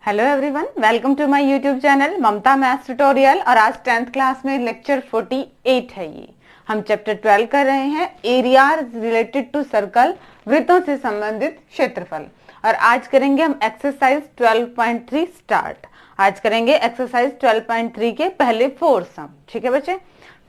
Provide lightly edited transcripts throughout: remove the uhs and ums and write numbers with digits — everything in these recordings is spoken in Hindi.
Hello everyone, welcome to my YouTube channel Mamta maths tutorial. और आज 10th क्लास में लेक्चर 48 है। ये हम चैप्टर 12 कर रहे हैं, एरिया रिलेटेड टू सर्कल, वृत्तों से संबंधित क्षेत्रफल। और आज करेंगे हम एक्सरसाइज 12.3 स्टार्ट। आज करेंगे एक्सरसाइज 12.3 के पहले 4 सम। ठीक है बच्चे,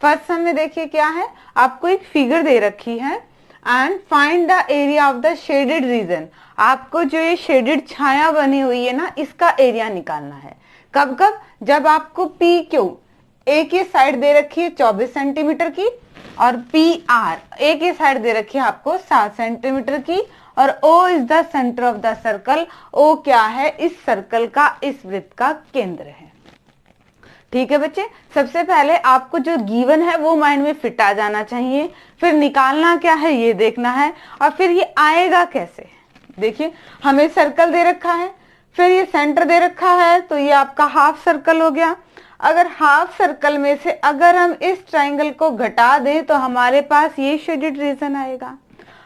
फर्स्ट सम में देखिए क्या है, आपको एक फिगर दे रखी है and find the area of the shaded reason. आपको जो ये शेडेड छाया बनी हुई है ना, इसका एरिया निकालना है। कब कब? जब आपको पी क्यू ए की साइड दे रखी है 24 सेंटीमीटर की, और पी आर ए की साइड दे रखी है आपको 7 सेंटीमीटर की, और O is the centre of the circle. O क्या है? इस सर्कल का, इस वृत्त का केंद्र है। ठीक है बच्चे, सबसे पहले आपको जो गिवन है वो माइंड में फिट आ जाना चाहिए, फिर निकालना क्या है ये देखना है, और फिर ये आएगा कैसे। देखिए, हमें सर्कल दे रखा है, फिर ये सेंटर दे रखा है, तो ये आपका हाफ सर्कल हो गया। अगर हाफ सर्कल में से अगर हम इस ट्राइंगल को घटा दें तो हमारे पास ये शेडेड रीजन आएगा।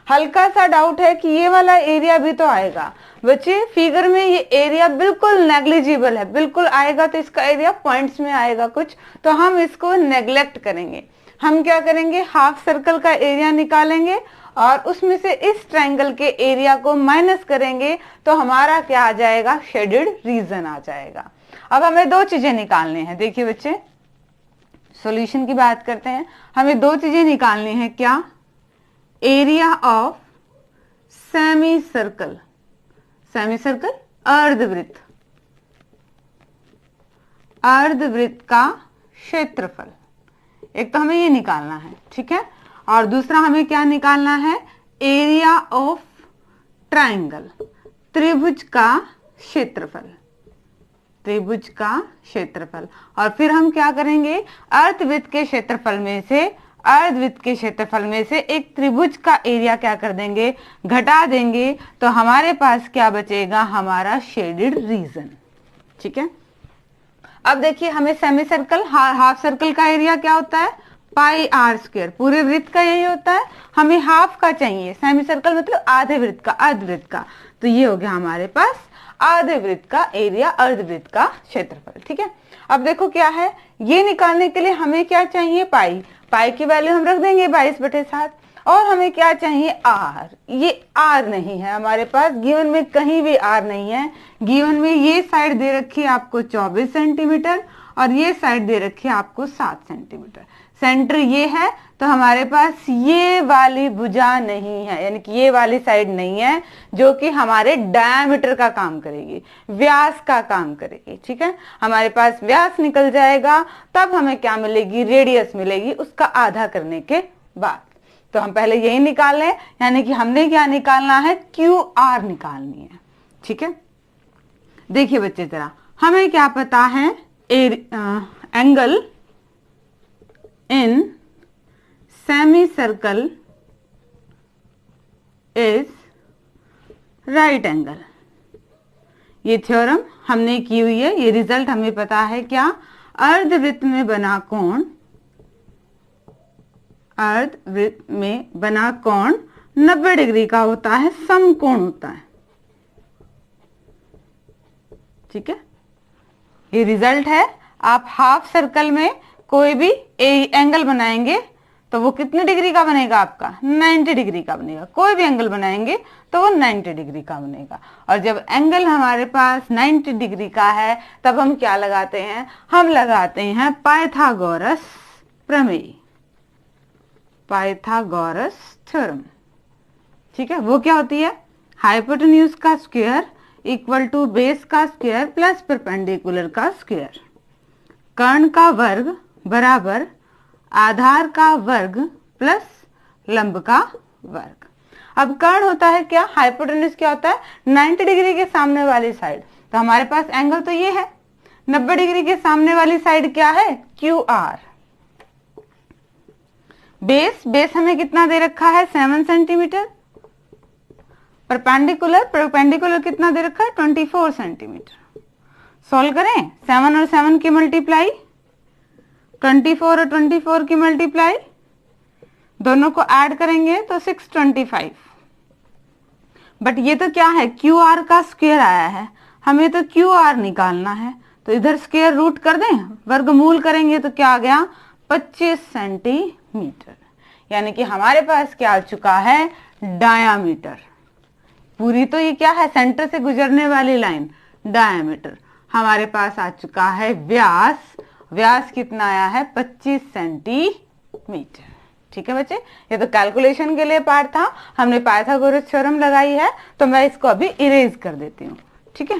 हल्का सा डाउट है कि ये वाला एरिया भी तो आएगा। बच्चे, फिगर में ये एरिया बिल्कुल नेग्लिजिबल है, बिल्कुल आएगा तो इसका एरिया पॉइंट्स में आएगा कुछ, तो हम इसको नेग्लेक्ट करेंगे। हम क्या करेंगे, हाफ सर्कल का एरिया निकालेंगे और उसमें से इस ट्राइंगल के एरिया को माइनस करेंगे, तो हमारा क्या आ जाएगा? शेडेड रीजन आ जाएगा। अब हमें दो चीजें निकालनी है। देखिए बच्चे, सॉल्यूशन की बात करते हैं। हमें दो चीजें निकालनी है। क्या? Area of semicircle, semicircle अर्धवृत्त, अर्धवृत्त का क्षेत्रफल। एक तो हमें ये निकालना है, ठीक है, और दूसरा हमें क्या निकालना है? एरिया ऑफ ट्राइंगल, त्रिभुज का क्षेत्रफल, त्रिभुज का क्षेत्रफल। और फिर हम क्या करेंगे, अर्धवृत्त के क्षेत्रफल में से, अर्धवृत्त के क्षेत्रफल में से एक त्रिभुज का एरिया क्या कर देंगे? घटा देंगे, तो हमारे पास क्या बचेगा? हमारा शेडेड रीजन। ठीक है, अब देखिए, हमें सेमी सर्कल, हाफ सर्कल का एरिया क्या होता है? पाई आर स्क्वायर। पूरे वृत्त का यही होता है, हमें हाफ का चाहिए। सेमी सर्कल मतलब आधे वृत्त का, अर्धवृत्त का। तो ये हो गया हमारे पास आधे वृत्त का एरिया, अर्धवृत्त का क्षेत्रफल। ठीक है, अब देखो क्या है, ये निकालने के लिए हमें क्या चाहिए? पाई। पाई की वैल्यू हम रख देंगे 22/7। और हमें क्या चाहिए? आर। ये आर नहीं है हमारे पास, गिवन में कहीं भी आर नहीं है। गिवन में ये साइड दे रखी है आपको 24 सेंटीमीटर और ये साइड दे रखी है आपको 7 सेंटीमीटर। सेंटर ये है, तो हमारे पास ये वाली भुजा नहीं है, यानी कि ये वाली साइड नहीं है जो कि हमारे डायमीटर का काम करेगी, व्यास का काम करेगी। ठीक है, हमारे पास व्यास निकल जाएगा, तब हमें क्या मिलेगी? रेडियस मिलेगी, उसका आधा करने के बाद। तो हम पहले यही निकाल लें, यानी कि हमने क्या निकालना है? क्यू आर निकालनी है। ठीक है, देखिए बच्चे जरा, हमें क्या पता है? Angle in semicircle is right angle। ये थ्योरम हमने की हुई है, ये रिजल्ट हमें पता है। क्या? अर्धवृत्त में बना कोण, अर्धवृत्त में बना कोण 90 डिग्री का होता है, समकोण होता है। ठीक है, ये रिजल्ट है। आप हाफ सर्कल में कोई भी एंगल बनाएंगे तो वो कितने डिग्री का बनेगा? आपका 90 डिग्री का बनेगा। कोई भी एंगल बनाएंगे तो वो 90 डिग्री का बनेगा। और जब एंगल हमारे पास 90 डिग्री का है, तब हम क्या लगाते हैं? हम लगाते हैं पाइथागोरस प्रमेय, पाइथागोरस थ्योरम। ठीक है, वो क्या होती है? हाइपोटेन्यूज का स्क्वायर इक्वल टू बेस का स्क्वायर प्लस परपेंडिकुलर का स्क्वायर। कर्ण का वर्ग बराबर आधार का वर्ग प्लस लंब का वर्ग। अब कर्ण होता है क्या? हाइपोटेन्यूज क्या होता है? 90 डिग्री के सामने वाली साइड। तो हमारे पास एंगल तो ये है, 90 डिग्री के सामने वाली साइड क्या है? Q R. बेस, बेस हमें कितना दे रखा है? 7 सेंटीमीटर। परपेंडिकुलर, परपेंडिकुलर कितना दे रखा है? 24 सेंटीमीटर। सॉल्व करें, 7 और 7 की मल्टीप्लाई, 24 और 24 की मल्टीप्लाई, दोनों को ऐड करेंगे तो 625। बट ये तो क्या है? क्यू आर का स्क्वायर आया है। हमें तो क्यू आर निकालना है, तो इधर स्क्वायर रूट कर दें, वर्गमूल करेंगे तो क्या आ गया 25 सेंटीमीटर। यानी कि हमारे पास क्या आ चुका है डायामीटर। पूरी तो ये क्या है सेंटर से गुजरने वाली लाइन डायामीटर। हमारे पास आ चुका है व्यास। व्यास कितना आया है 25 सेंटीमीटर। ठीक है बच्चे, ये तो कैलकुलेशन के लिए पार्ट था, हमने पाइथागोरस थ्योरम लगाई है, तो मैं इसको अभी इरेज कर देती हूँ। ठीक है,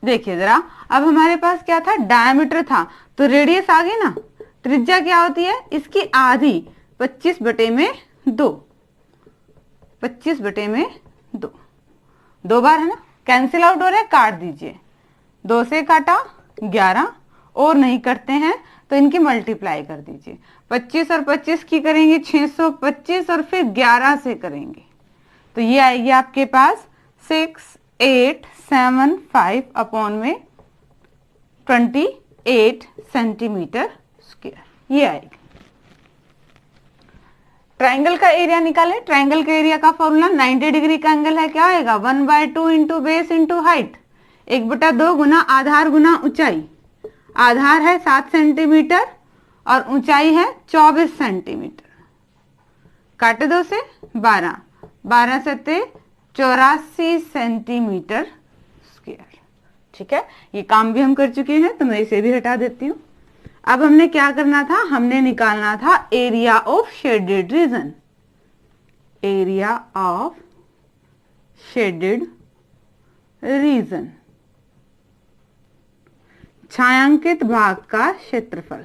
देखिए जरा, अब हमारे पास क्या था डायामीटर था, तो रेडियस आ गई ना। त्रिज्या क्या होती है इसकी आधी, 25/2, 25/2, 2 बार है ना, कैंसिल आउट हो रहा है, काट दीजिए। 2 से काटा 11, और नहीं करते हैं तो इनकी मल्टीप्लाई कर दीजिए। 25 और 25 की करेंगे 625, और फिर 11 से करेंगे तो ये आएगी आपके पास 6875 अपॉन में 28 सेंटीमीटर स्क्वायर, ये आएगी। ट्राइंगल का एरिया निकालें। ट्राइंगल का एरिया का फॉर्मूला 90 डिग्री का एंगल है, क्या आएगा 1/2 इंटू बेस इंटू हाइट, 1/2 गुना आधार गुना ऊंचाई। आधार है 7 सेंटीमीटर और ऊंचाई है 24 सेंटीमीटर। काटे 2 से 12, 12 सत्ते 84 सेंटीमीटर स्क्वायर। ठीक है, ये काम भी हम कर चुके हैं, तो मैं इसे भी हटा देती हूँ। अब हमने क्या करना था, हमने निकालना था area of shaded region. Area of shaded region, छायांकित भाग का क्षेत्रफल।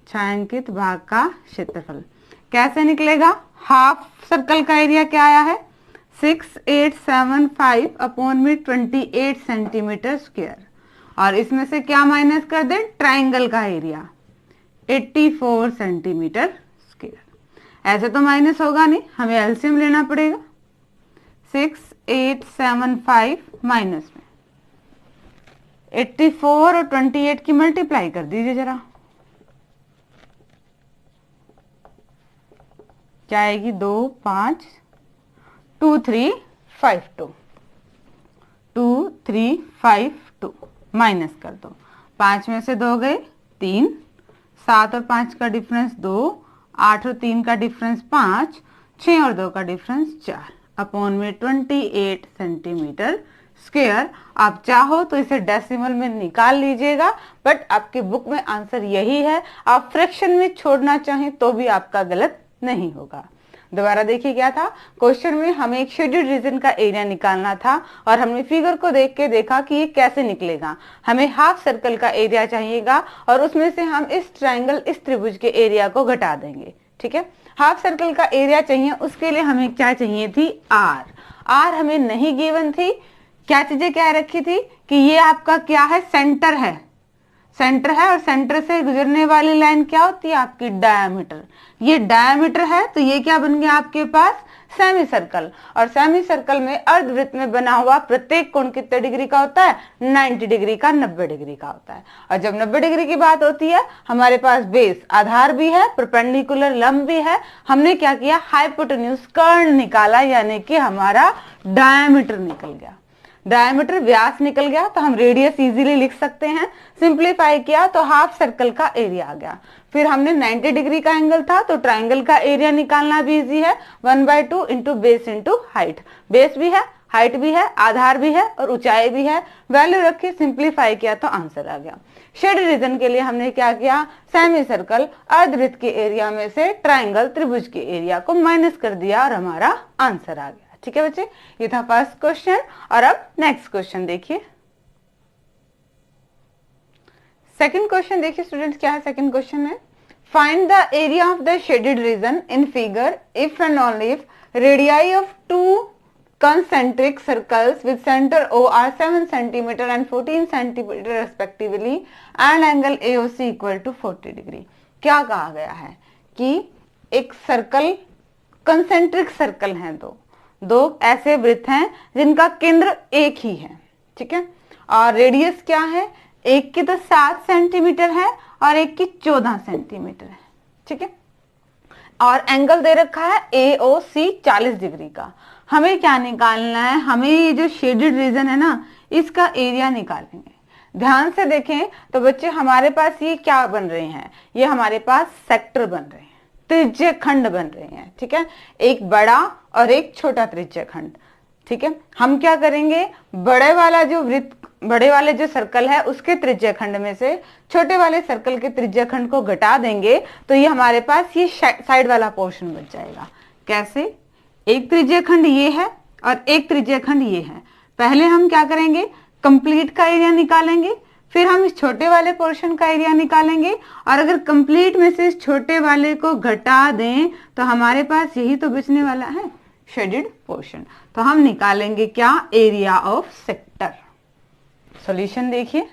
छायांकित भाग का क्षेत्रफल कैसे निकलेगा, हाफ सर्कल का एरिया क्या आया है 6875 अपॉन में 28 सेंटीमीटर स्क्वायर, और इसमें से क्या माइनस कर दें ट्राइंगल का एरिया 84 सेंटीमीटर स्क्वायर। ऐसे तो माइनस होगा नहीं, हमें एलसीएम लेना पड़ेगा। 6875 माइनस में 84 और 28 की मल्टीप्लाई कर दीजिए जरा, क्या आएगी 2 5 2 3 5 2 2 3 5 2, माइनस कर दो। 5 में से 2 गए 3, 7 और 5 का डिफरेंस 2, 8 और 3 का डिफरेंस 5, 6 और 2 का डिफरेंस 4 अपॉन में 28 सेंटीमीटर स्क्वायर। आप चाहो तो इसे डेसिमल में निकाल लीजिएगा, बट आपके बुक में आंसर यही है। आप फ्रैक्शन में छोड़ना चाहें तो भी आपका गलत नहीं होगा। दोबारा देखिए क्या था, क्वेश्चन में हमें एक शेडेड रीजन का एरिया निकालना था, और हमने फिगर को देख के देखा कि ये कैसे निकलेगा। हमें हाफ सर्कल का एरिया चाहिएगा, और उसमें से हम इस ट्रायंगल, इस त्रिभुज के एरिया को घटा देंगे। ठीक है, हाफ सर्कल का एरिया चाहिए, उसके लिए हमें क्या चाहिए थी आर। आर हमें नहीं गिवन थी। क्या चीजें क्या रखी थी कि ये आपका क्या है सेंटर है, सेंटर है, और सेंटर से गुजरने वाली लाइन क्या होती है आपकी डायामीटर। ये डायामीटर है, तो ये क्या बन गया आपके पास सेमी सर्कल। और सेमी सर्कल में अर्धवृत्त में बना हुआ प्रत्येक कोण कितने डिग्री का होता है 90 डिग्री का, 90 डिग्री का होता है। और जब 90 डिग्री की बात होती है, हमारे पास बेस आधार भी है, परपेंडिकुलर लंब भी है। हमने क्या किया हाइपोटेन्यूज कर्ण निकाला, यानी कि हमारा डायामीटर निकल गया। डायमीटर व्यास निकल गया, तो हम रेडियस इजीली लिख सकते हैं। सिंप्लीफाई किया तो हाफ सर्कल का एरिया आ गया। फिर हमने 90 डिग्री का एंगल था, तो ट्रायंगल का एरिया निकालना भी इजी है, 1/2 into base into height. Base भी है, हाइट भी है, आधार भी है और ऊंचाई भी है। वैल्यू रखी, सिंप्लीफाई किया तो आंसर आ गया। शेड रीजन के लिए हमने क्या किया, सेमी सर्कल अर्धवृत्त के एरिया में से ट्रायंगल त्रिभुज के एरिया को माइनस कर दिया और हमारा आंसर आ गया। ठीक है बच्चे, ये था फर्स्ट क्वेश्चन। और अब नेक्स्ट क्वेश्चन देखिए। सेकंड क्वेश्चन देखिए स्टूडेंट्स, क्या है सेकंड क्वेश्चन में, find the area of the shaded region in figure if and only if radii of two concentric circles with center O are 7 cm and 14 cm respectively and angle AOC equal to 40 degree। क्या कहा गया है कि एक सर्कल, कंसेंट्रिक सर्कल हैं, दो ऐसे वृत्त हैं जिनका केंद्र एक ही है। ठीक है, और रेडियस क्या है, एक की तो 7 सेंटीमीटर है और एक की 14 सेंटीमीटर है। ठीक है, और एंगल दे रखा है AOC 40 डिग्री का। हमें क्या निकालना है, हमें ये जो शेडेड रीजन है ना, इसका एरिया निकालेंगे। ध्यान से देखें तो बच्चे हमारे पास ये क्या बन रहे हैं, ये हमारे पास सेक्टर बन रहे हैं, त्रिज्य खंड बन रहे हैं। ठीक है, एक बड़ा और एक छोटा त्रिज्य खंड। ठीक है, हम क्या करेंगे, बड़े वाले जो सर्कल है उसके त्रिज्य खंड में से छोटे वाले सर्कल के त्रिज्य खंड को घटा देंगे तो ये हमारे पास ये साइड वाला पोर्शन बच जाएगा। कैसे, एक त्रिज्य खंड ये है और एक त्रिज्य खंड ये है। पहले हम क्या करेंगे, कंप्लीट का एरिया निकालेंगे, फिर हम इस छोटे वाले पोर्शन का एरिया निकालेंगे, और अगर कंप्लीट में से इस छोटे वाले को घटा दें तो हमारे पास यही तो बचने वाला है, शेडेड पोर्शन। तो हम निकालेंगे क्या, एरिया ऑफ सेक्टर। सॉल्यूशन देखिए,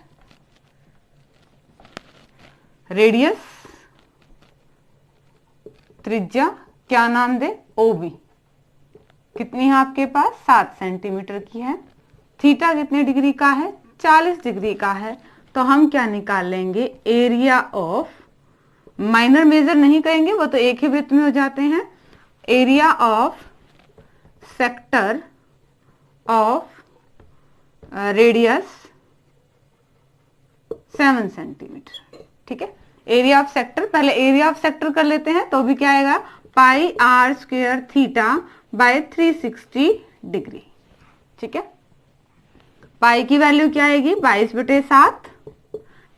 रेडियस, त्रिज्या क्या नाम दे, OB, कितनी है आपके पास, 7 सेंटीमीटर की है। थीटा कितने डिग्री का है, 40 डिग्री का है। तो हम क्या निकाल लेंगे, एरिया ऑफ, माइनर मेजर नहीं करेंगे, वो तो एक ही वृत्त में हो जाते हैं, area of sector of radius 7 centimetre. ठीक है, एरिया ऑफ सेक्टर, पहले एरिया ऑफ सेक्टर कर लेते हैं तो भी क्या आएगा, pi r square theta by 360 degree. ठीक है, पाई की वैल्यू क्या आएगी, 22/7।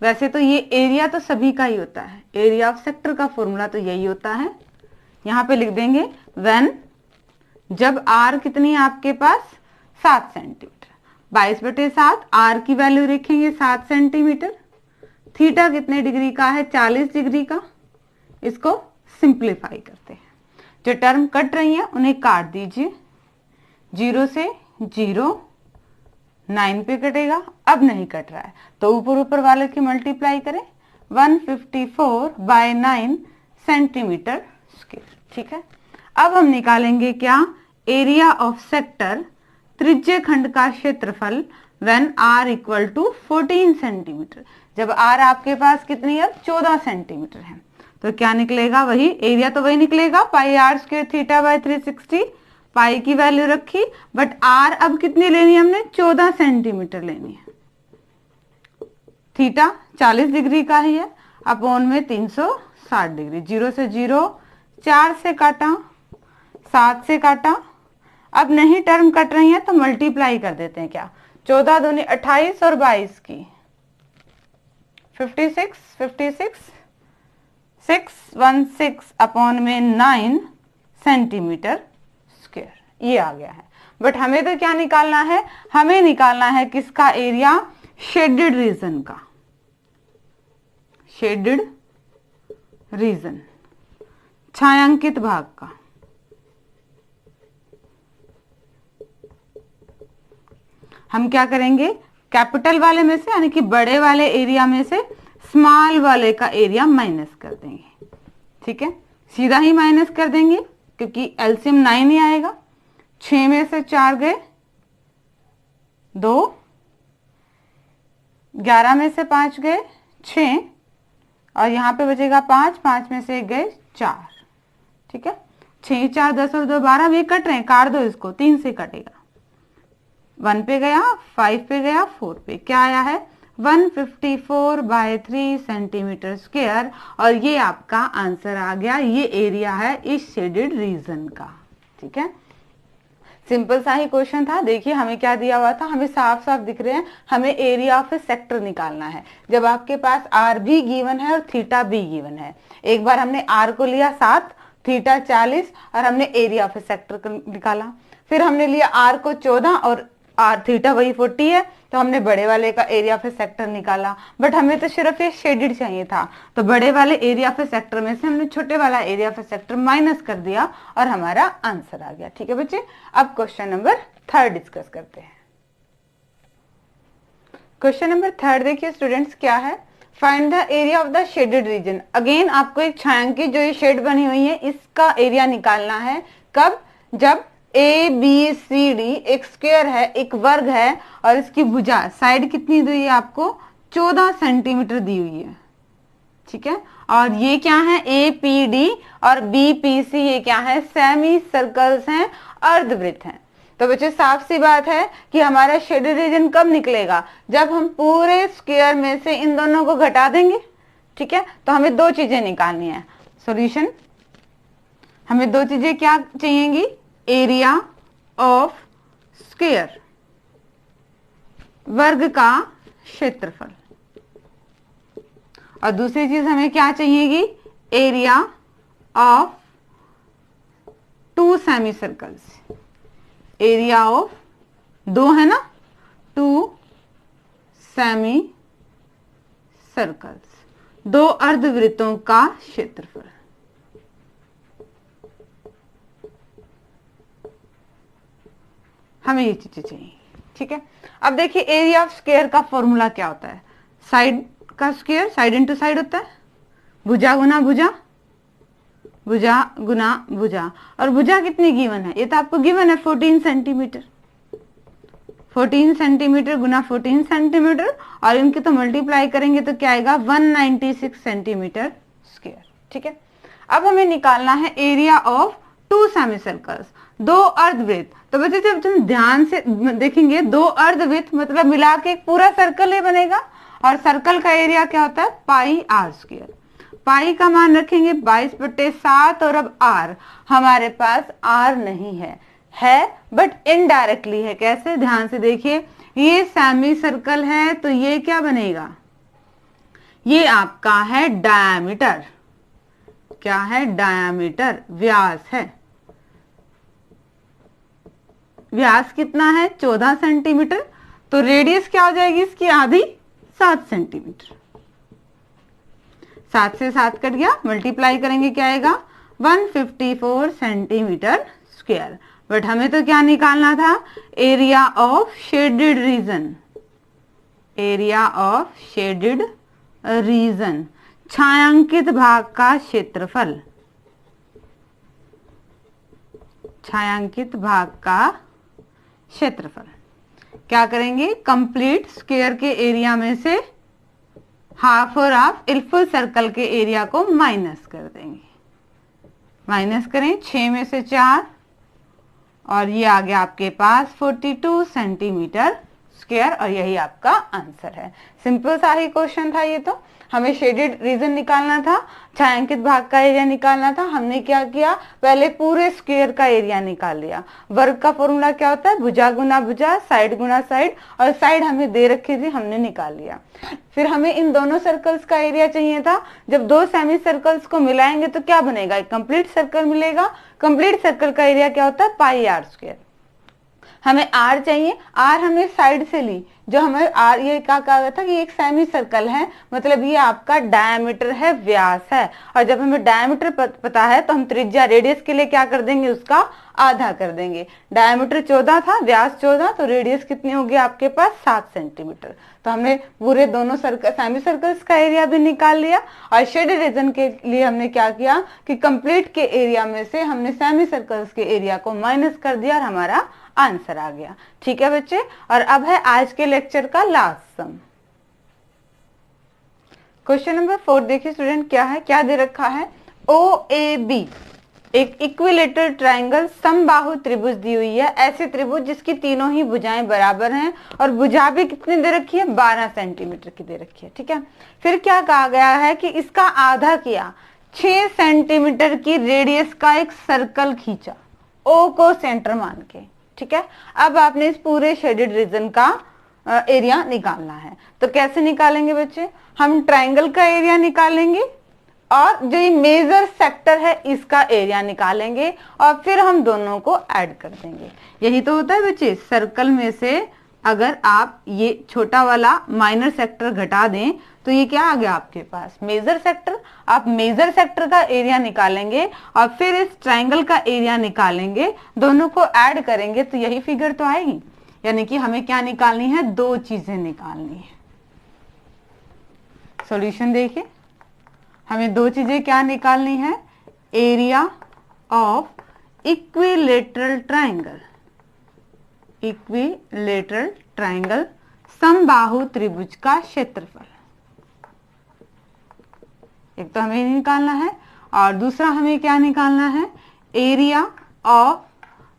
वैसे तो ये एरिया तो सभी का ही होता है, एरिया ऑफ सेक्टर का फॉर्मूला तो यही होता है। यहां पे लिख देंगे व्हेन, जब आर कितनी है आपके पास, 7 सेंटीमीटर, 22/7, आर की वैल्यू लिखेंगे 7 सेंटीमीटर, थीटा कितने डिग्री का है, 40 डिग्री का। इसको सिंप्लीफाई करते हैं, जो टर्म कट रही है उन्हें काट दीजिए, 0 से 0, 9 पे कटेगा, अब नहीं कट रहा है तो ऊपर वाले की मल्टीप्लाई करें, 154/9 सेंटीमीटर स्क्वायर। ठीक है, अब हम निकालेंगे क्या, एरिया ऑफ सेक्टर, त्रिज्य खंड का क्षेत्रफल, when r equal to 14 centimetre. जब r आपके पास कितनी है, 14 सेंटीमीटर है, तो क्या निकलेगा, वही एरिया तो वही निकलेगा, पाई आर स्क्वायर थीटा बाय 360। पाई की वैल्यू रखी, बट r अब कितनी लेनी है हमने, 14 सेंटीमीटर लेनी है। थीटा 40 डिग्री का ही है, अपॉन में 360 डिग्री, 0 से 0, 4 से काटा, 7 से काटा, अब नहीं टर्म कट रही है तो मल्टीप्लाई कर देते हैं। क्या, 14 दूनी 28 और 22 की 56, 616 अपॉन में 9 सेंटीमीटर स्क्वायर, ये आ गया है। बट हमें तो क्या निकालना है, हमें निकालना है किसका एरिया, शेडेड रीजन का, शेडेड रीजन, छायांकित भाग का। हम क्या करेंगे, कैपिटल वाले में से यानी कि बड़े वाले एरिया में से स्मॉल वाले का एरिया माइनस कर देंगे। ठीक है, सीधा ही माइनस कर देंगे क्योंकि एलसीएम 9 ही आएगा। 6 में से 4 गए 2, 11 में से 5 गए 6, और यहां पे बचेगा 5, 5 में से 1 गए 4। ठीक है, 6, 4, 10 और 2 12, ये कट रहे हैं, काट दो इसको, 3 से कटेगा, 1 पे गया, 5 पे गया, 4 पे, क्या आया है, 154/3 सेंटीमीटर स्क्वायर। और ये आपका आंसर आ गया, ये एरिया है इस शेडेड रीजन का। ठीक है, सिंपल सा ही क्वेश्चन था। देखिए हमें क्या दिया हुआ था, हमें साफ साफ दिख रहे हैं, हमें एरिया ऑफ ए सेक्टर निकालना है। जब आपके पास आर भी गिवन है और थीटा भी गिवन है, एक बार हमने आर को लिया 7, थीटा 40 और हमने एरिया ऑफ ए सेक्टर निकाला। फिर हमने लिया आर को 14 और आर थीटा वही 40 है, तो हमने बड़े वाले का एरिया ऑफ ए सेक्टर निकाला। बट हमें तो सिर्फ ये शेडेड चाहिए था, तो बड़े वाले एरिया ऑफ ए सेक्टर में से हमने छोटे वाला area of a sector minus कर दिया और हमारा आंसर आ गया। ठीक है बच्चे, अब क्वेश्चन नंबर 3 डिस्कस करते हैं। क्वेश्चन नंबर 3 देखिए स्टूडेंट्स, क्या है, find the area of the shaded reason. Again आपको एक छायांकित जो ये शेड बनी हुई है इसका एरिया निकालना है। कब, जब ABCD एक स्क्वायर है, एक वर्ग है, और इसकी भुजा साइड कितनी दी हुई है आपको, 14 सेंटीमीटर दी हुई है। ठीक है। और ये क्या है, APD और BPC ये क्या है, सेमी सर्कल्स हैं, अर्धवृत्त हैं। तो बच्चे साफ सी बात है कि हमारा शेडेड रीजन कब निकलेगा, जब हम पूरे स्क्वायर में से इन दोनों को घटा देंगे। ठीक है, तो हमें दो चीजें निकालनी है। सॉल्यूशन, हमें दो चीजें क्या चाहिएगी, एरिया ऑफ स्क्वायर, वर्ग का क्षेत्रफल, और दूसरी चीज हमें क्या चाहिएगी, area of two semi circles, area of दो है ना, टू सेमी सर्कल्स, दो अर्धवृत्तों का क्षेत्रफल। हमें ये चीजें चाहिए। ठीक है, अब देखिए एरिया ऑफ स्क्वायर का फॉर्मूला क्या होता है, साइड का स्क्वायर, साइड इंटू साइड होता है, भुजा गुना भुजा, भुजा गुना भुजा, और भुजा कितनी गिवन है, ये तो आपको गिवन है 14 सेंटीमीटर, 14 सेंटीमीटर गुना 14 सेंटीमीटर, और इनकी तो मल्टीप्लाई करेंगे तो क्या आएगा, 196 सेंटीमीटर स्क्वायर। ठीक है, अब हमें निकालना है area of two semi circles, दो अर्धवृत्त। तो बच्चे जब तुम ध्यान से देखेंगे, दो अर्धवृत्त मतलब मिला के एक पूरा सर्कल ही बनेगा, और सर्कल का एरिया क्या होता है, पाई आर स्क्वायर। पाई का मान रखेंगे 22/7, और अब आर, हमारे पास आर नहीं है बट इनडायरेक्टली है। कैसे, ध्यान से देखिए, ये सेमी सर्कल है तो ये क्या बनेगा, ये आपका है डायामीटर, क्या है, डायामीटर, व्यास है। व्यास कितना है, 14 सेंटीमीटर, तो रेडियस क्या हो जाएगी इसकी, आधी, 7 सेंटीमीटर। 7 से 7 कट गया, मल्टीप्लाई करेंगे क्या आएगा, 154 सेंटीमीटर स्क्वायर। बट हमें तो क्या निकालना था, area of shaded region, area of shaded region, छायांकित भाग का क्षेत्रफल, छायांकित भाग का क्षेत्रफल। क्या करेंगे, कंप्लीट स्क्वायर के एरिया में से हाफ और हाफ फुल सर्कल के एरिया को माइनस कर देंगे। माइनस करें, 6 में से 4, और ये आ गया आपके पास 42 सेंटीमीटर स्क्वायर, और यही आपका आंसर है। सिंपल सा ही क्वेश्चन था ये तो। हमें शेडेड रीजन निकालना था, छायांकित भाग का एरिया निकालना था। हमने क्या किया, पहले पूरे स्क्वायर का एरिया निकाल लिया। वर्ग का फॉर्मूला क्या होता है, भुजा गुना भुजा, साइड गुना साइड, और साइड हमें दे रखी थी, हमने निकाल लिया। फिर हमें इन दोनों सर्कल्स का एरिया चाहिए था। जब दो सेमी सर्कल्स को मिलाएंगे तो क्या बनेगा, एक कंप्लीट सर्कल मिलेगा। कंप्लीट सर्कल का एरिया क्या होता है, पाई आर स्क्वायर। हमें आर चाहिए, आर हमने साइड से ली, जो हमें आर, ये क्या कहा गया था कि एक सेमी सर्कल है, मतलब ये आपका डायमीटर है, व्यास है। और जब हमें डायमीटर पता है तो हम त्रिज्या, रेडियस के लिए क्या कर देंगे, उसका आधा कर देंगे। डायमीटर 14 था, व्यास 14, तो रेडियस कितनी होगी आपके पास, 7 सेंटीमीटर। तो हमने पूरे दोनों सर्कल, सेमी सर्कल्स का एरिया भी निकाल लिया। और शेडेड रीजन के लिए हमने क्या किया कि कंप्लीट के एरिया में से हमने सेमी सर्कल्स के एरिया को माइनस कर दिया, और हमारा आंसर आ गया। ठीक है बच्चे, और अब है आज के लेक्चर का लास्ट सम। क्वेश्चन नंबर 4 देखिए स्टूडेंट, क्या है, क्या दे रखा है, OAB एक इक्विलेटरल ट्राइंगल समबाहु त्रिभुज दी हुई है। ऐसे त्रिभुज जिसकी तीनों ही भुजाएं बराबर हैं, और भुजा भी कितनी दे रखी है, 12 सेंटीमीटर की दे रखी है। ठीक है, फिर क्या कहा गया है कि इसका आधा किया, 6 सेंटीमीटर की रेडियस का एक सर्कल खींचा, O को सेंटर मान के। ठीक है, अब आपने इस पूरे शेडेड रीजन का एरिया निकालना है। तो कैसे निकालेंगे बच्चे, हम ट्राइंगल का एरिया निकालेंगे, और जो ये मेजर सेक्टर है इसका एरिया निकालेंगे, और फिर हम दोनों को ऐड कर देंगे। यही तो होता है बच्चे, सर्कल में से अगर आप ये छोटा वाला माइनर सेक्टर घटा दें तो ये क्या आ गया आपके पास, मेजर सेक्टर। आप मेजर सेक्टर का एरिया निकालेंगे और फिर इस ट्राइंगल का एरिया निकालेंगे, दोनों को ऐड करेंगे तो यही फिगर तो आएगी। यानी कि हमें क्या निकालनी है, दो चीजें निकालनी है। सॉल्यूशन देखिए, हमें दो चीजें क्या निकालनी है, area of equilateral triangle, equilateral triangle समबाहु त्रिभुज का क्षेत्रफल। एक तो हमें निकालना है और दूसरा हमें क्या निकालना है, area of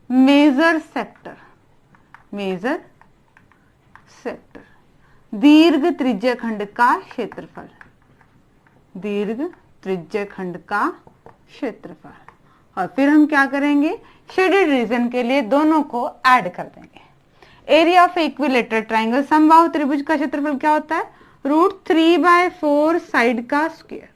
major sector, major sector, दीर्घ त्रिज्य खंड का क्षेत्रफल, दीर्घ त्रिज्य खंड का क्षेत्रफल। और फिर हम क्या करेंगे, शेडेड रीजन के लिए दोनों को ऐड कर देंगे। एरिया ऑफ इक्विलेटरल ट्राइंगल, समबाहु त्रिभुज का क्षेत्रफल क्या होता है, √3/4 साइड का स्क्वायर।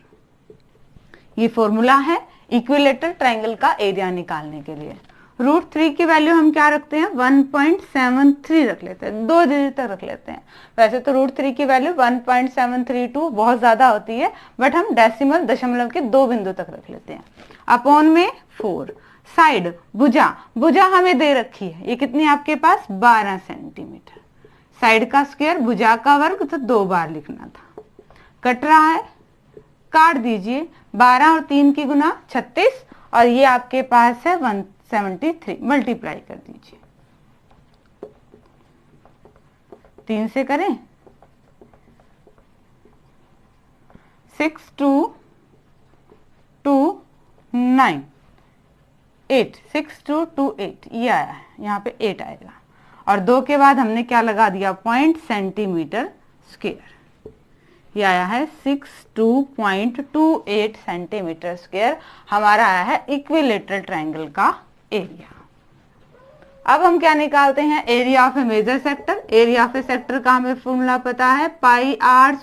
ये फॉर्मूला है इक्विलेटरल ट्राइंगल का एरिया निकालने के लिए। √3 की वैल्यू हम क्या रखते हैं, 1.73 रख लेते हैं, 2 डिजिट तक रख लेते हैं। वैसे तो √3 की वैल्यू 1.732 बहुत ज्यादा होती है, बट हम डेसिमल दशमलव के 2 बिंदु तक रख लेते हैं। अपॉन में 4, साइड भुजा, भुजा हमें दे रखी है, ये कितनी आपके पास 12 सेंटीमीटर। साइड का स्क्वायर, भुजा का वर्ग, तो 2 बार लिखना था। कट रहा है, काट दीजिए, 12 और 3 की गुना 36 और ये आपके पास है 173, मल्टीप्लाई कर दीजिए। 3 से करें, 6 2 2 9 8, 6 2 2 8, ये आया है, यहाँ पे 8 आएगा। और 2 के बाद हमने क्या लगा दिया, पॉइंट सेंटीमीटर स्क्वायर, ये आया है 62.28 सेंटीमीटर स्क्वायर। हमारा आया है इक्विलेटरल ट्राइंगल का एरिया। अब हम क्या निकालते हैं, area of a major sector. Area of a sector का हमें फॉर्मूला पता है, πr²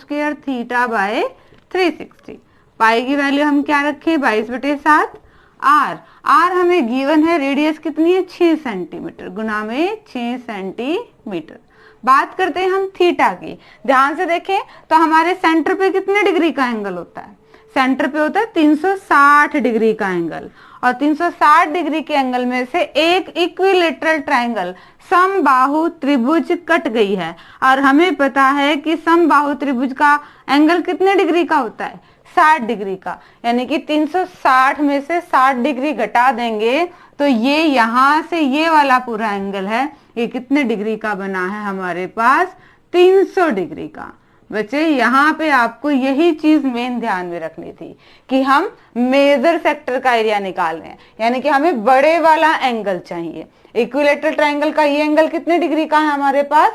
θ/360। पाई की वैल्यू हम क्या रखें, 22/7। आर हमें गिवन है, रेडियस कितनी है 6 सेंटीमीटर, गुना में 6 सेंटीमीटर। बात करते हैं हम थीटा की। ध्यान से देखें तो हमारे सेंटर पे कितने डिग्री का एंगल होता है, सेंटर पे होता है 360 डिग्री का एंगल। और 360 डिग्री के एंगल में से एक इक्विलेटरल ट्राइंगल समबाहु त्रिभुज कट गई है। और हमें पता है कि समबाहु त्रिभुज का एंगल कितने डिग्री का होता है, 60 डिग्री का। यानी कि 360 में से 60 डिग्री घटा देंगे तो ये यहां से ये वाला पूरा एंगल है, ये कितने डिग्री का बना है हमारे पास, 300 डिग्री का। बच्चे यहाँ पे आपको यही चीज मेन ध्यान में रखनी थी कि हम मेजर सेक्टर का एरिया निकाल रहे हैं, यानी कि हमें बड़े वाला एंगल चाहिए। इक्विलेटरल ट्राइंगल का ये एंगल कितने डिग्री का है हमारे पास,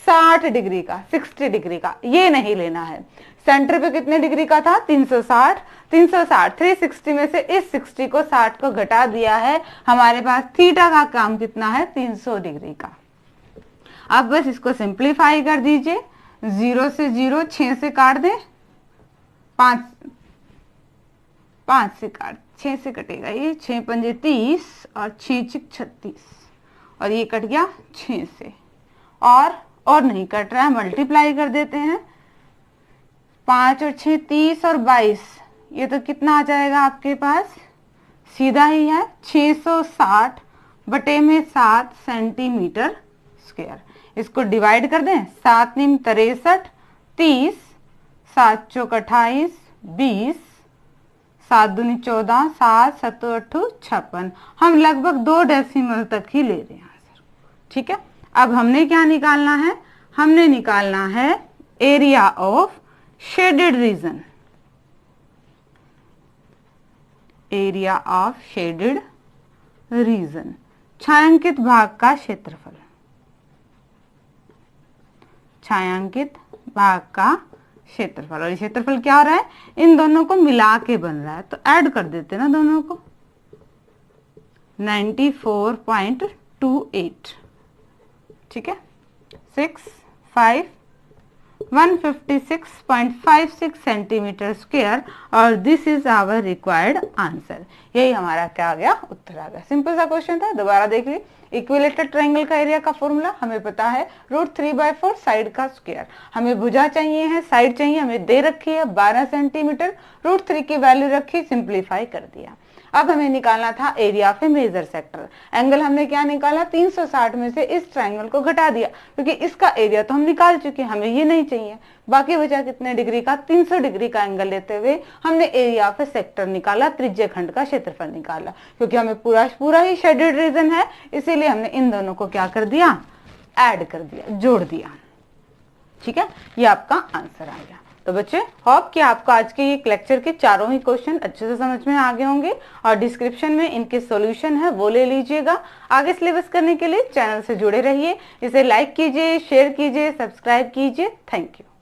60 डिग्री का, 60 डिग्री का, ये नहीं लेना है। सेंटर पे कितने डिग्री का था, 360, 360 में से इस 60 को 60 को घटा दिया है, हमारे पास थीटा का काम कितना है, 300 डिग्री का। अब बस इसको सिंप्लीफाई कर दीजिए, 0 से 0, 6 से काट दें, 5 से काट, 6 से कटेगा ये, 6 पंजे 30 और 6 6 36 और ये कट गया 6 से। और नहीं कट रहा है, मल्टीप्लाई कर देते हैं, 5 और 6 30 और 22, ये तो कितना आ जाएगा आपके पास, सीधा ही है 660 बटे में 7 सेंटीमीटर स्क्वायर। इसको डिवाइड कर दें, 7 × 63, 30, 7 × 28, 20, 7 दूनी 14, 7 7 8 56। हम लगभग 2 डेसिमल तक ही ले रहे हैं आंसर। ठीक है, अब हमने क्या निकालना है, हमने निकालना है area of shaded region, area of shaded region, छायांकित भाग का क्षेत्रफल, छायांकित भाग का क्षेत्रफल। और ये क्षेत्रफल क्या हो रहा है, इन दोनों को मिला के बन रहा है, तो ऐड कर देते ना दोनों को, 94.28। ठीक है, 6 5 156.56 सेंटीमीटर स्क्वायर। और this is our required answer. यही हमारा क्या आ गया, उत्तर आ गया। सिंपल सा क्वेश्चन था, दोबारा देख लीजिए। इक्विलेटरल ट्रायंगल का एरिया का फॉर्मूला हमें पता है, √3/4 साइड का स्क्वायर। हमें भुजा चाहिए है, साइड चाहिए, हमें दे रखी है 12 सेंटीमीटर, √3 की वैल्यू रखी, सिंप्लीफाई कर दिया। अब हमें निकालना था area of a major sector. Angle हमने क्या निकाला, 360 में से इस ट्रायंगल को घटा दिया, क्योंकि इसका एरिया तो हम निकाल चुके हैं, हमें ये नहीं चाहिए। बाकी बचा कितने डिग्री का, 300 डिग्री का एंगल लेते हुए हमने एरिया ऑफ ए सेक्टर निकाला, त्रिज्य खंड का क्षेत्रफल निकाला। क्योंकि हमें पूरा ही शेडेड रीजन है, इसीलिए हमने इन दोनों को क्या कर दिया, ऐड कर दिया, जोड़ दिया। ठीक है, ये आपका आंसर आ गया। तो बच्चे होप कि आपको आज के ये लेक्चर के चारों ही क्वेश्चन अच्छे से समझ में आ गए होंगे और डिस्क्रिप्शन में इनके सॉल्यूशन है वो ले लीजिएगा। आगे सिलेबस करने के लिए चैनल से जुड़े रहिए, इसे लाइक कीजिए, शेयर कीजिए, सब्सक्राइब कीजिए। Thank you.